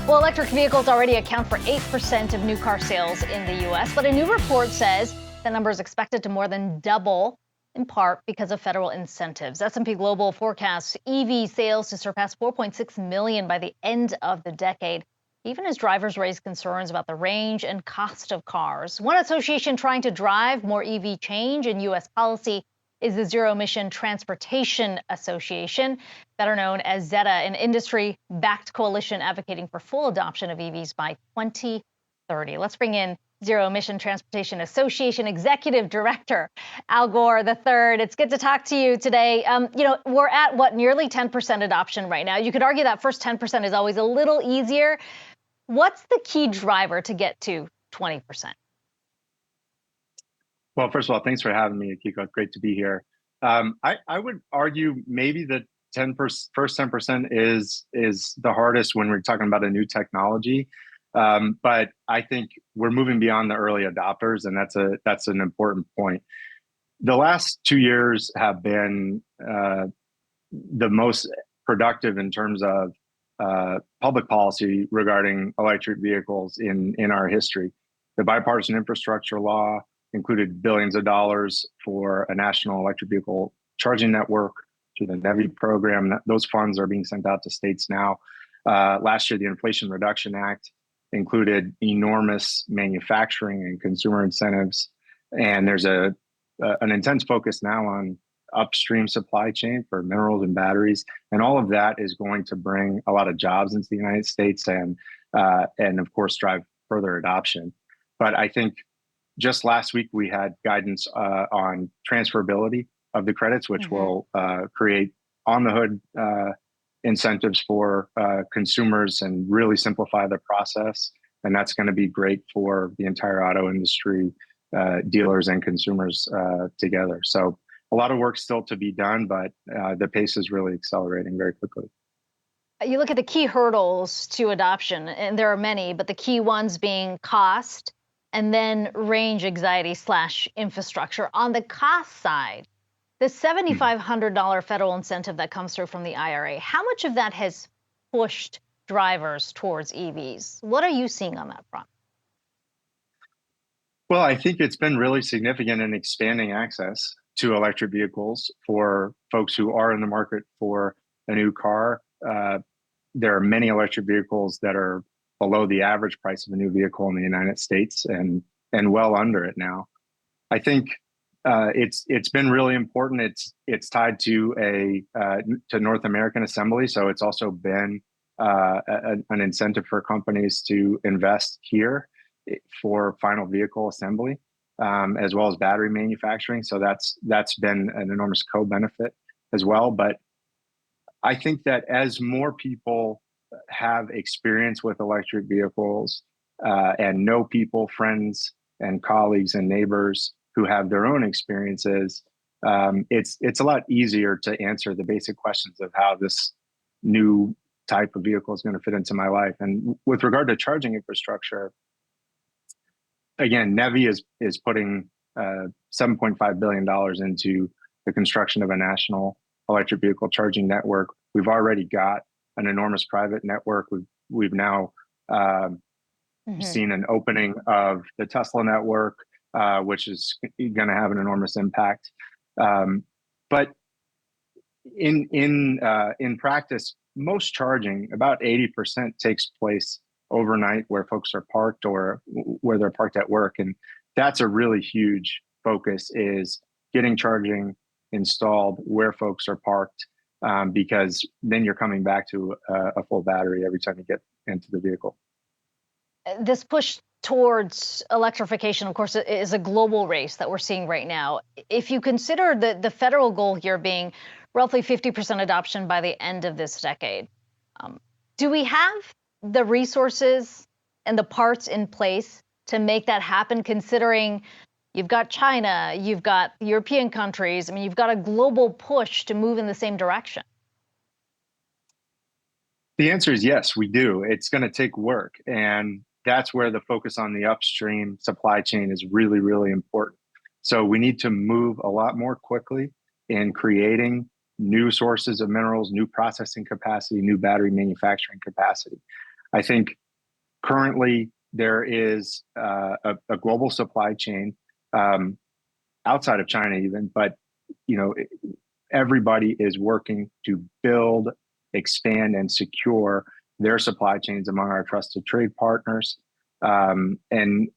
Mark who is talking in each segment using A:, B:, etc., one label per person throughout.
A: Well, electric vehicles already account for 8% of new car sales in the U.S., but a new report says the number is expected to more than double, in part because of federal incentives. S&P Global forecasts EV sales to surpass 4.6 million by the end of the decade, even as drivers raise concerns about the range and cost of cars. One association trying to drive more EV change in U.S. policy is the Zero Emission Transportation Association, better known as ZETA, an industry-backed coalition advocating for full adoption of EVs by 2030. Let's bring in Zero Emission Transportation Association Executive Director Al Gore III. It's good to talk to you today. We're at nearly 10% adoption right now. You could argue that first 10% is always a little easier. What's the key driver to get to 20%?
B: Well, first of all, thanks for having me, Akiko. It's great to be here. I would argue maybe the first 10% is the hardest when we're talking about a new technology. But I think we're moving beyond the early adopters, and that's an important point. The last 2 years have been the most productive in terms of public policy regarding electric vehicles in our history. The bipartisan infrastructure law included billions of dollars for a national electric vehicle charging network through the NEVI program. Those funds are being sent out to states now. Last year, the Inflation Reduction Act included enormous manufacturing and consumer incentives. And there's an intense focus now on upstream supply chain for minerals and batteries. And all of that is going to bring a lot of jobs into the United States and of course, drive further adoption. But I think just last week, we had guidance on transferability of the credits, which will create on the hood incentives for consumers and really simplify the process. And that's going to be great for the entire auto industry, dealers and consumers together. So a lot of work still to be done, but the pace is really accelerating very quickly.
A: You look at the key hurdles to adoption, and there are many, but the key ones being cost, and then range anxiety / infrastructure. On the cost side, the $7,500 federal incentive that comes through from the IRA, how much of that has pushed drivers towards EVs? What are you seeing on that front?
B: Well, I think it's been really significant in expanding access to electric vehicles for folks who are in the market for a new car. There are many electric vehicles that are below the average price of a new vehicle in the United States and well under it now. I think it's been really important. It's tied to North American assembly, so it's also been an incentive for companies to invest here for final vehicle assembly, as well as battery manufacturing. So that's been an enormous co-benefit as well. But I think that as more people have experience with electric vehicles and know people, friends and colleagues and neighbors who have their own experiences, it's a lot easier to answer the basic questions of how this new type of vehicle is going to fit into my life. And with regard to charging infrastructure, again, NEVI is putting $7.5 billion into the construction of a national electric vehicle charging network. We've already got an enormous private network. We've now seen an opening of the Tesla network, which is going to have an enormous impact. But in practice, most charging, about 80%, takes place overnight where folks are parked or where they're parked at work. And that's a really huge focus, is getting charging installed where folks are parked, because then you're coming back to a full battery every time you get into the vehicle.
A: This push towards electrification, of course, is a global race that we're seeing right now. If you consider the federal goal here being roughly 50% adoption by the end of this decade, do we have the resources and the parts in place to make that happen, considering you've got China, you've got European countries? I mean, you've got a global push to move in the same direction.
B: The answer is yes, we do. It's going to take work. And that's where the focus on the upstream supply chain is really, really important. So we need to move a lot more quickly in creating new sources of minerals, new processing capacity, new battery manufacturing capacity. I think currently there is a global supply chain outside of China even, but everybody is working to build, expand, and secure their supply chains among our trusted trade partners, and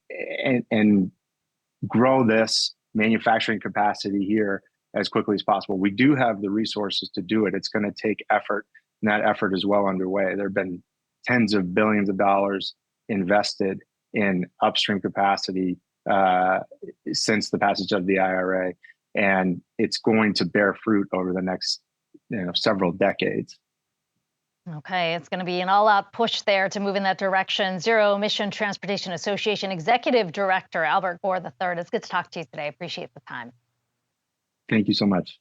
B: grow this manufacturing capacity here as quickly as possible. We do have the resources to do it. It's going to take effort, and that effort is well underway. There have been tens of billions of dollars invested in upstream capacity since the passage of the IRA, and it's going to bear fruit over the next several decades.
A: Okay, it's going to be an all-out push there to move in that direction. Zero Emission Transportation Association Executive Director Albert Gore III. It's good to talk to you today. Appreciate the time.
B: Thank you so much.